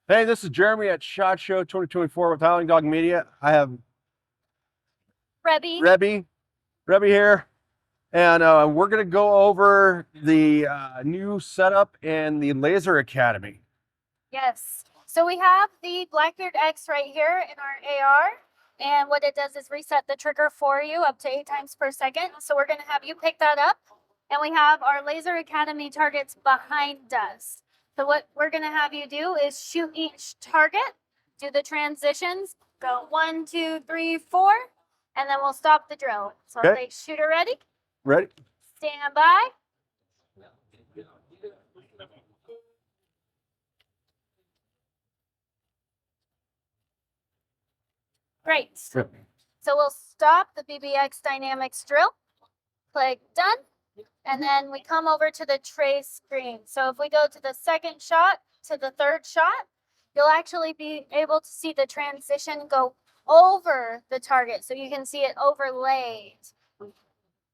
Hey, this is Jeremy at SHOT Show 2024 with Howling Dog Media. I have Rebby. Rebby here, and we're going to go over the new setup in the Laser Academy. Yes. So we have the Blackbeard X right here in our AR. And what it does is reset the trigger for you up to 8 times per second. So we're going to have you pick that up. And we have our Laser Academy targets behind us. So what we're going to have you do is shoot each target, do the transitions, go 1, 2, 3, 4, and then we'll stop the drill. So I'll say shooter ready. Ready? Stand by. Great. So we'll stop the BBX Dynamics drill, click done, and then we come over to the trace screen. So if we go to the second shot to the third shot, you'll actually be able to see the transition go over the target. So you can see it overlaid.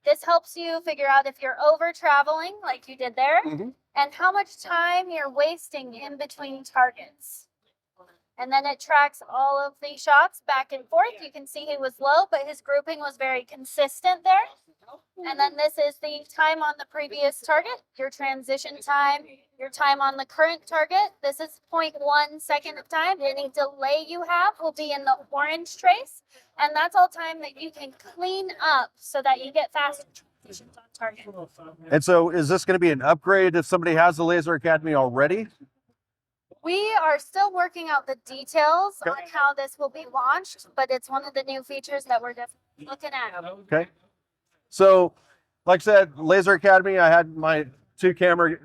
This helps you figure out if you're over traveling like you did there and how much time you're wasting in between targets. And then it tracks all of the shots back and forth. You can see he was low, but his grouping was very consistent there. And then this is the time on the previous target, your transition time, your time on the current target. This is 0.1 second of time. Any delay you have will be in the orange trace. And that's all time that you can clean up so that you get faster transitions on target. And so is this going to be an upgrade if somebody has the Laser Academy already? We are still working out the details on how this will be launched, but it's one of the new features that we're definitely looking at. Okay. So, like I said, Laser Academy, I had my 2 camera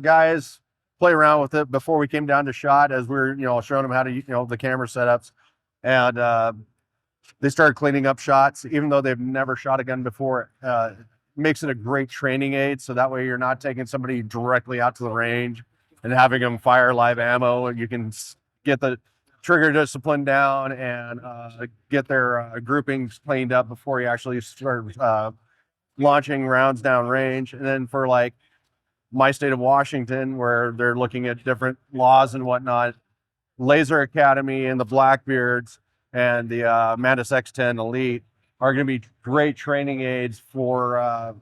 guys play around with it before we came down to SHOT as we were, showing them how to, the camera setups. And they started cleaning up shots, even though they've never shot a gun before. Makes it a great training aid. So that way you're not taking somebody directly out to the range and having them fire live ammo, and you can get the trigger discipline down and get their groupings cleaned up before you actually start launching rounds down range. And then for like my state of Washington, where they're looking at different laws and whatnot, Laser Academy and the Blackbeards and the Mantis X10 Elite are going to be great training aids for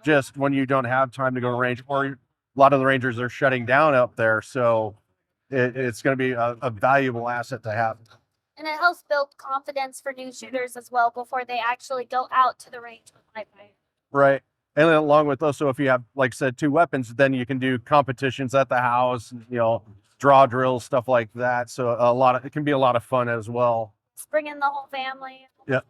just when you don't have time to go to range, or a lot of the rangers are shutting down up there. So it's going to be a valuable asset to have. And it helps build confidence for new shooters as well before they actually go out to the range with live fire. Right. And then along with those, so if you have, like I said, 2 weapons, then you can do competitions at the house, draw drills, stuff like that. So it can be a lot of fun as well. Just bring in the whole family. Yep.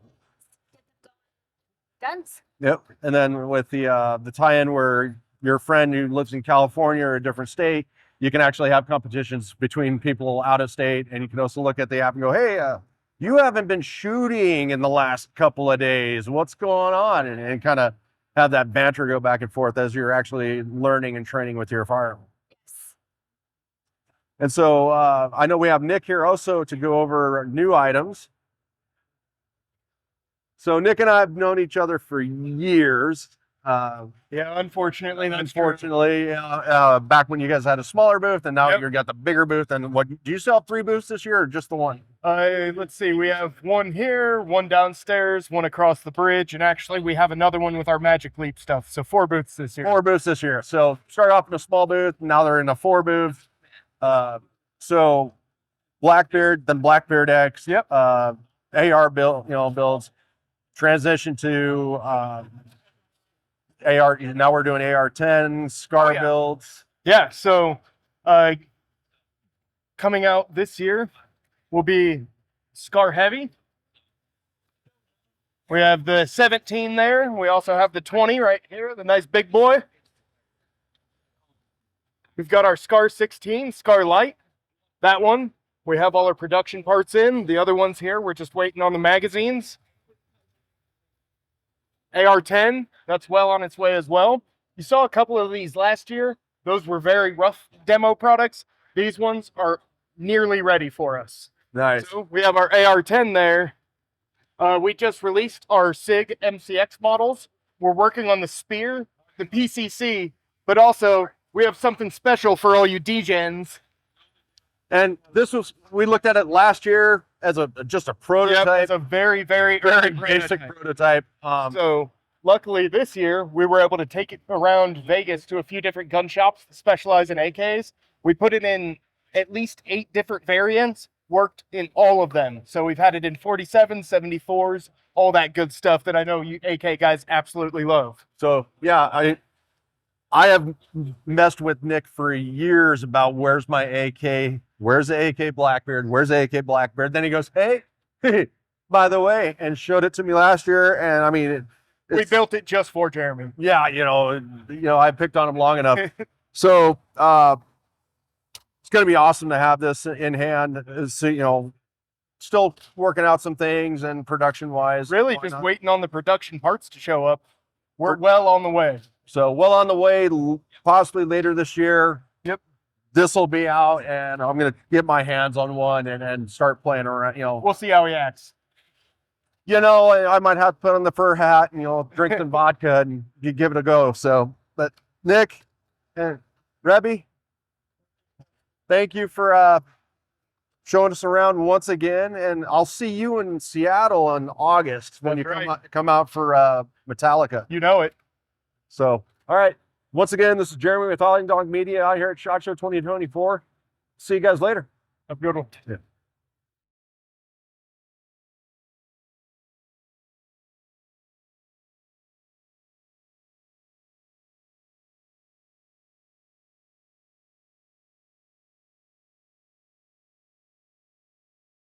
Guns. Yep. And then with the tie-in where your friend who lives in California or a different state, you can actually have competitions between people out of state, and you can also look at the app and go, hey, you haven't been shooting in the last couple of days. What's going on? And kind of have that banter go back and forth as you're actually learning and training with your firearm. Yes. And so I know we have Nick here also to go over new items. So Nick and I have known each other for years. Yeah, unfortunately, back when you guys had a smaller booth, and now you've got the bigger booth. And what do you still have 3 booths this year, or just the one? Let's see. We have one here, one downstairs, one across the bridge, and actually we have another one with our Magic Leap stuff. So 4 booths this year. 4 booths this year. So start off in a small booth. Now they're in a 4 booth. So Blackbeard, then Blackbeard X. Yep. AR builds. Transition to AR. Now we're doing AR-10 SCAR builds. Yeah. So coming out this year will be SCAR Heavy. We have the 17 there. We also have the 20 right here, the nice big boy. We've got our SCAR 16, SCAR Light. That one, we have all our production parts in. The other ones here, we're just waiting on the magazines. AR-10, that's well on its way as well. You saw a couple of these last year. Those were very rough demo products. These ones are nearly ready for us. Nice. So we have our AR-10 there. We just released our SIG MCX models. We're working on the Spear, the PCC, but also we have something special for all you DGens. And this was, we looked at it last year as just a Yep, prototype, it's a very, very, very early basic prototype. prototype. So luckily this year we were able to take it around Vegas to a few different gun shops that specialize in AKs. We put it in at least 8 different variants, worked in all of them. So we've had it in 47s, 74s, all that good stuff that I know you AK guys absolutely love. So yeah, I have messed with Nick for years about where's my AK, where's the AK Blackbeard, where's the AK Blackbeard. Then he goes, hey, by the way, and showed it to me last year. And I mean, We built it just for Jeremy. yeah, I picked on him long enough. So it's going to be awesome to have this in hand. So, still working out some things and production wise. Really just waiting on the production parts to show up. We're well on the way. So well on the way, possibly later this year. Yep. This will be out, and I'm going to get my hands on one and start playing around. We'll see how he acts. I might have to put on the fur hat and drink some vodka and give it a go. So, but Nick and Rebby, thank you for showing us around once again, and I'll see you in Seattle in August when That's you right. come out for Metallica. You know it. So, all right. Once again, this is Jeremy with All Dog Media out here at SHOT Show 2024. See you guys later. Have a good one. Yeah.